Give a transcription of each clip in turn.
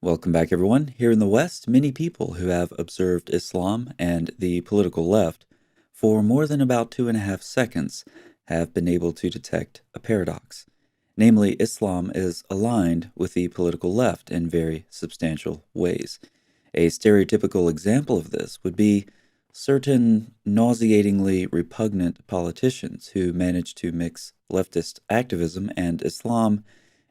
Welcome back, everyone. Here in the West, many people who have observed Islam and the political left for more than about 2.5 seconds have been able to detect a paradox. Namely, Islam is aligned with the political left in very substantial ways. A stereotypical example of this would be certain nauseatingly repugnant politicians who manage to mix leftist activism and Islam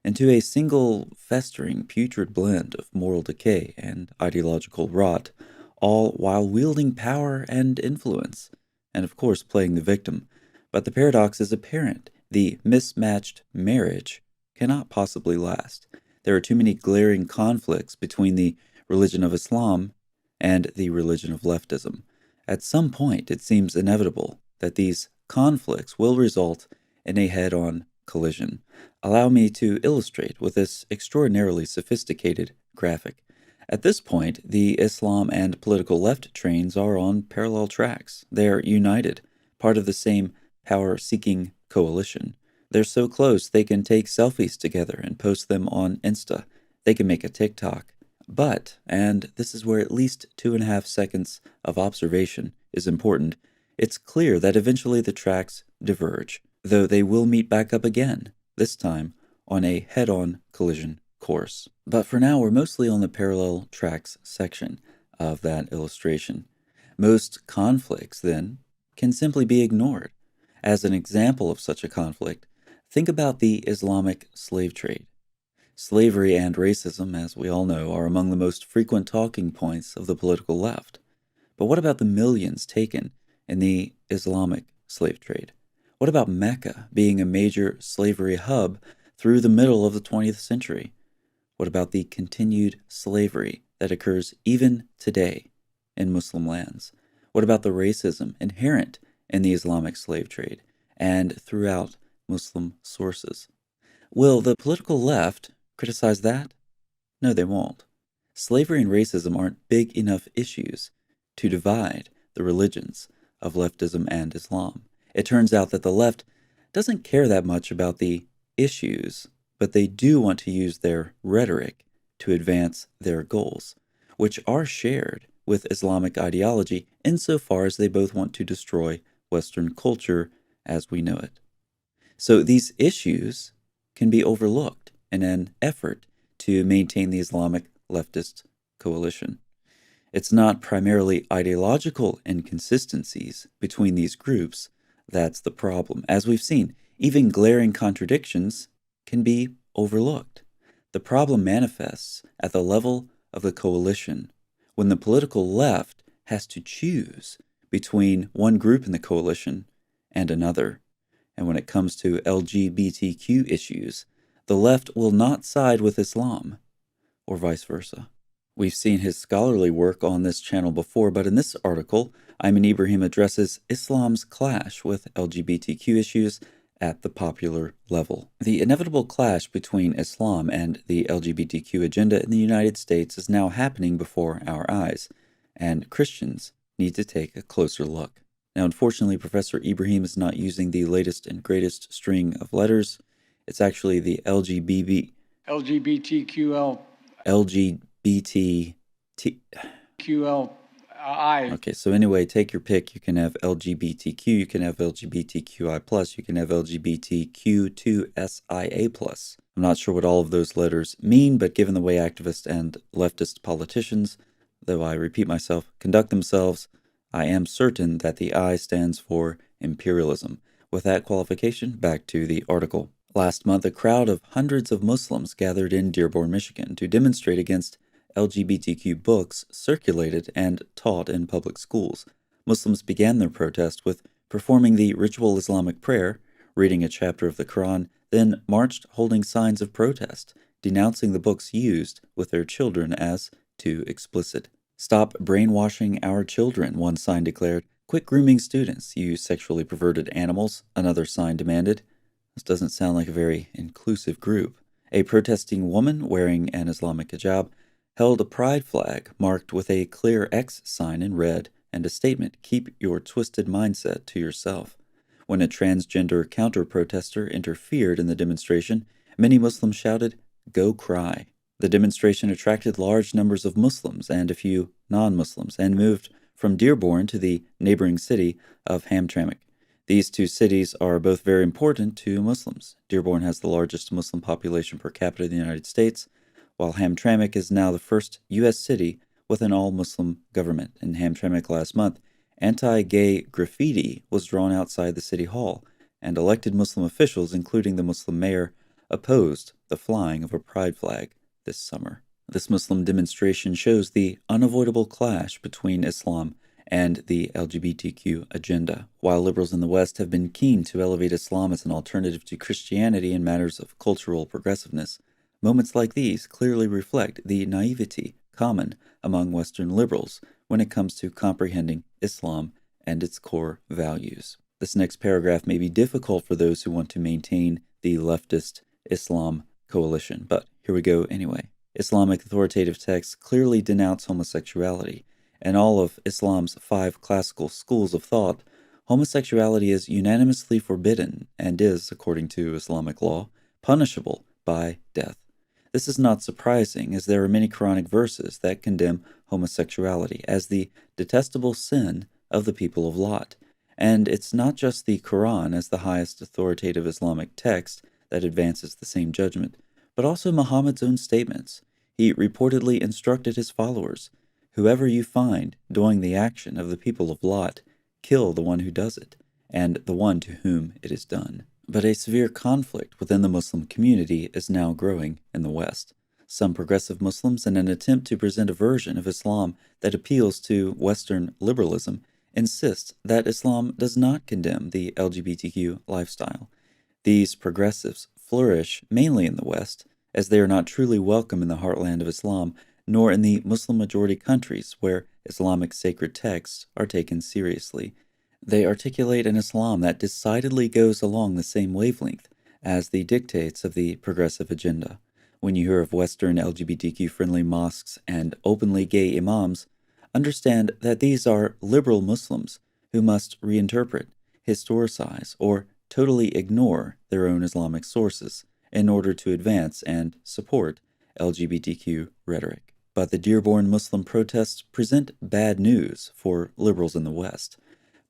into a single festering, putrid blend of moral decay and ideological rot, all while wielding power and influence, and of course playing the victim. But the paradox is apparent. The mismatched marriage cannot possibly last. There are too many glaring conflicts between the religion of Islam and the religion of leftism. At some point, it seems inevitable that these conflicts will result in a head on collision. Allow me to illustrate with this extraordinarily sophisticated graphic. At this point, the Islam and political left trains are on parallel tracks. They're united, part of the same power-seeking coalition. They're so close they can take selfies together and post them on Insta. They can make a TikTok. But, and this is where at least 2.5 seconds of observation is important, it's clear that eventually the tracks diverge, though they will meet back up again, this time on a head-on collision course. But for now, we're mostly on the parallel tracks section of that illustration. Most conflicts, then, can simply be ignored. As an example of such a conflict, think about the Islamic slave trade. Slavery and racism, as we all know, are among the most frequent talking points of the political left. But what about the millions taken in the Islamic slave trade? What about Mecca being a major slavery hub through the middle of the 20th century? What about the continued slavery that occurs even today in Muslim lands? What about the racism inherent in the Islamic slave trade and throughout Muslim sources? Will the political left criticize that? No, they won't. Slavery and racism aren't big enough issues to divide the religions of leftism and Islam. It turns out that the left doesn't care that much about the issues, but they do want to use their rhetoric to advance their goals, which are shared with Islamic ideology insofar as they both want to destroy Western culture as we know it. So these issues can be overlooked in an effort to maintain the Islamic leftist coalition. It's not primarily ideological inconsistencies between these groups that's the problem. As we've seen, even glaring contradictions can be overlooked. The problem manifests at the level of the coalition when the political left has to choose between one group in the coalition and another. And when it comes to LGBTQ issues, the left will not side with Islam, or vice versa. We've seen his scholarly work on this channel before, but in this article, Ayman Ibrahim addresses Islam's clash with LGBTQ issues at the popular level. The inevitable clash between Islam and the LGBTQ agenda in the United States is now happening before our eyes, and Christians need to take a closer look. Now, unfortunately, Professor Ibrahim is not using the latest and greatest string of letters. It's actually the LGBTQL. LGBT. QLI. Okay, so anyway, take your pick. You can have LGBTQ, you can have LGBTQI+, you can have LGBTQ2SIA+. I'm not sure what all of those letters mean, but given the way activists and leftist politicians, though I repeat myself, conduct themselves, I am certain that the I stands for imperialism. With that qualification, back to the article. Last month, a crowd of hundreds of Muslims gathered in Dearborn, Michigan to demonstrate against LGBTQ books circulated and taught in public schools. Muslims began their protest with performing the ritual Islamic prayer, reading a chapter of the Quran, then marched holding signs of protest, denouncing the books used with their children as too explicit. "Stop brainwashing our children," one sign declared. "Quit grooming students, you sexually perverted animals," another sign demanded. This doesn't sound like a very inclusive group. A protesting woman wearing an Islamic hijab held a pride flag marked with a clear X sign in red and a statement, "Keep your twisted mindset to yourself." When a transgender counter-protester interfered in the demonstration, many Muslims shouted, "Go cry." The demonstration attracted large numbers of Muslims and a few non-Muslims and moved from Dearborn to the neighboring city of Hamtramck. These two cities are both very important to Muslims. Dearborn has the largest Muslim population per capita in the United States, while Hamtramck is now the first U.S. city with an all-Muslim government. In Hamtramck last month, anti-gay graffiti was drawn outside the city hall, and elected Muslim officials, including the Muslim mayor, opposed the flying of a pride flag this summer. This Muslim demonstration shows the unavoidable clash between Islam and the LGBTQ agenda. While liberals in the West have been keen to elevate Islam as an alternative to Christianity in matters of cultural progressiveness, moments like these clearly reflect the naivety common among Western liberals when it comes to comprehending Islam and its core values. This next paragraph may be difficult for those who want to maintain the leftist Islam coalition, but here we go anyway. Islamic authoritative texts clearly denounce homosexuality. In all of Islam's 5 classical schools of thought, homosexuality is unanimously forbidden and is, according to Islamic law, punishable by death. This is not surprising, as there are many Quranic verses that condemn homosexuality as the detestable sin of the people of Lot. And it's not just the Quran as the highest authoritative Islamic text that advances the same judgment, but also Muhammad's own statements. He reportedly instructed his followers, "Whoever you find doing the action of the people of Lot, kill the one who does it, and the one to whom it is done." But a severe conflict within the Muslim community is now growing in the West. Some progressive Muslims, in an attempt to present a version of Islam that appeals to Western liberalism, insist that Islam does not condemn the LGBTQ lifestyle. These progressives flourish mainly in the West, as they are not truly welcome in the heartland of Islam, nor in the Muslim-majority countries where Islamic sacred texts are taken seriously. They articulate an Islam that decidedly goes along the same wavelength as the dictates of the progressive agenda. When you hear of Western LGBTQ-friendly mosques and openly gay imams, understand that these are liberal Muslims who must reinterpret, historicize, or totally ignore their own Islamic sources in order to advance and support LGBTQ rhetoric. But the Dearborn Muslim protests present bad news for liberals in the West.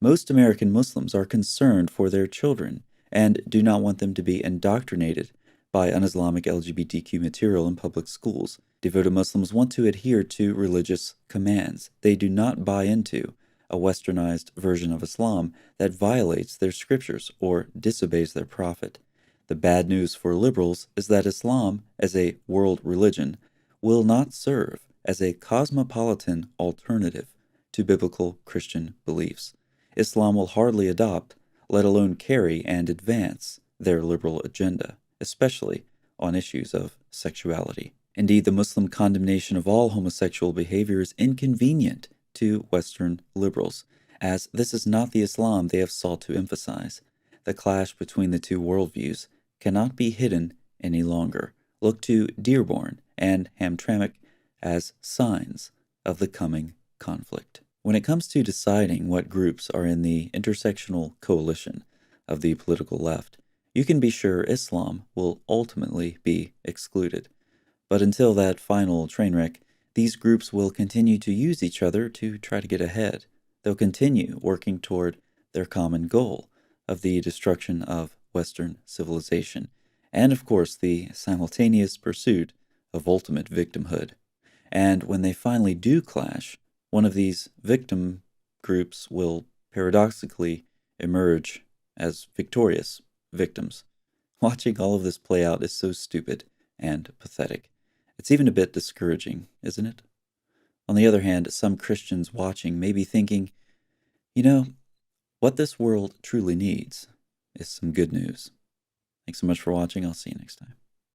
Most American Muslims are concerned for their children and do not want them to be indoctrinated by un-Islamic LGBTQ material in public schools. Devoted Muslims want to adhere to religious commands. They do not buy into a westernized version of Islam that violates their scriptures or disobeys their prophet. The bad news for liberals is that Islam, as a world religion, will not serve as a cosmopolitan alternative to biblical Christian beliefs. Islam will hardly adopt, let alone carry and advance, their liberal agenda, especially on issues of sexuality. Indeed, the Muslim condemnation of all homosexual behavior is inconvenient to Western liberals, as this is not the Islam they have sought to emphasize. The clash between the two worldviews cannot be hidden any longer. Look to Dearborn and Hamtramck as signs of the coming conflict. When it comes to deciding what groups are in the intersectional coalition of the political left, you can be sure Islam will ultimately be excluded. But until that final train wreck, these groups will continue to use each other to try to get ahead. They'll continue working toward their common goal of the destruction of Western civilization, and of course the simultaneous pursuit of ultimate victimhood. And when they finally do clash, one of these victim groups will paradoxically emerge as victorious victims. Watching all of this play out is so stupid and pathetic. It's even a bit discouraging, isn't it? On the other hand, some Christians watching may be thinking, what this world truly needs is some good news. Thanks so much for watching. I'll see you next time.